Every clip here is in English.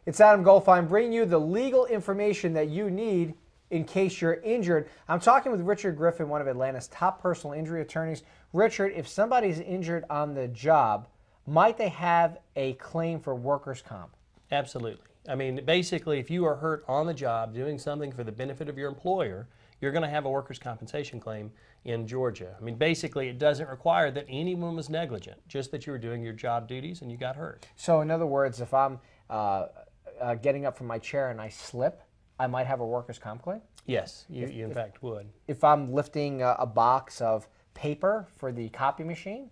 It's Adam Goldfein bringing you the legal information that you need in case you're injured. I'm talking with Richard Griffin, one of Atlanta's top personal injury attorneys. Richard, if somebody's injured on the job, might they have a claim for workers' comp? Absolutely. I mean, basically, if you are hurt on the job doing something for the benefit of your employer, you're going to have a workers' compensation claim in Georgia. I mean, basically, it doesn't require that anyone was negligent, just that you were doing your job duties and you got hurt. So in other words, if I'm getting up from my chair and I slip, I might have a workers' comp claim? Yes, you in fact would. If I'm lifting a box of paper for the copy machine?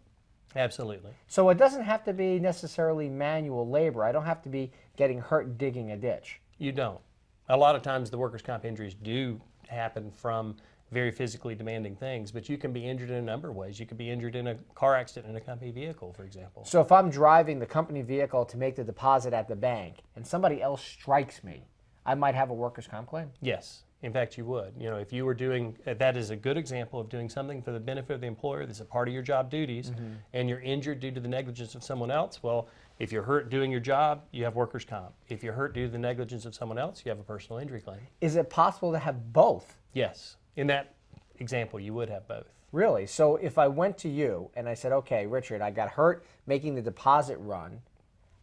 Absolutely. So it doesn't have to be necessarily manual labor. I don't have to be getting hurt digging a ditch. You don't. A lot of times the workers' comp injuries do happen from very physically demanding things, but you can be injured in a number of ways. You could be injured in a car accident in a company vehicle, for example. So if I'm driving the company vehicle to make the deposit at the bank and somebody else strikes me, I might have a workers' comp claim? Yes. In fact, you would. You know, if you were doing, that is a good example of doing something for the benefit of the employer that's a part of your job duties, and you're injured due to the negligence of someone else, well, if you're hurt doing your job, you have workers' comp. If you're hurt due to the negligence of someone else, you have a personal injury claim. Is it possible to have both? Yes. In that example, you would have both. Really? So if I went to you and I said, okay, Richard, I got hurt making the deposit run,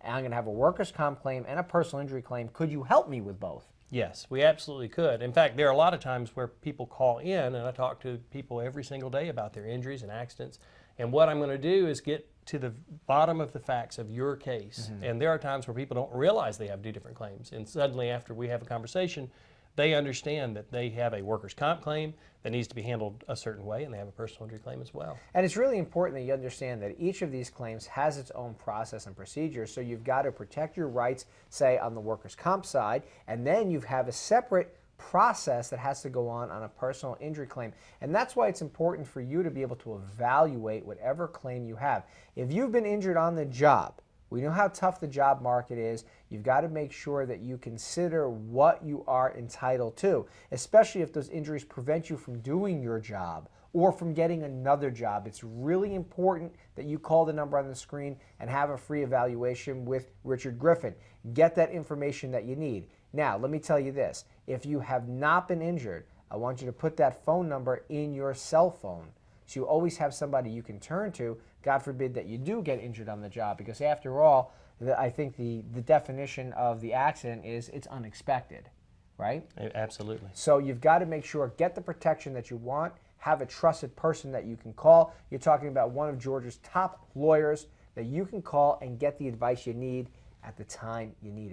and I'm going to have a workers' comp claim and a personal injury claim, could you help me with both? Yes, we absolutely could. In fact, there are a lot of times where people call in, and I talk to people every single day about their injuries and accidents, and what I'm going to do is get to the bottom of the facts of your case. And there are times where people don't realize they have two different claims, and suddenly after we have a conversation, they understand that they have a workers' comp claim that needs to be handled a certain way, and they have a personal injury claim as well. And it's really important that you understand that each of these claims has its own process and procedure, so you've got to protect your rights, say, on the workers' comp side, and then you have a separate process that has to go on a personal injury claim. And that's why it's important for you to be able to evaluate whatever claim you have. If you've been injured on the job, we know how tough the job market is. You've got to make sure that you consider what you are entitled to, especially if those injuries prevent you from doing your job or from getting another job. It's really important that you call the number on the screen and have a free evaluation with Richard Griffin. Get that information that you need. Now, let me tell you this. If you have not been injured, I want you to put that phone number in your cell phone, so you always have somebody you can turn to, God forbid that you do get injured on the job, because after all, I think the definition of the accident is it's unexpected, right? Absolutely. So you've got to make sure, get the protection that you want, have a trusted person that you can call. You're talking about one of Georgia's top lawyers that you can call and get the advice you need at the time you need it.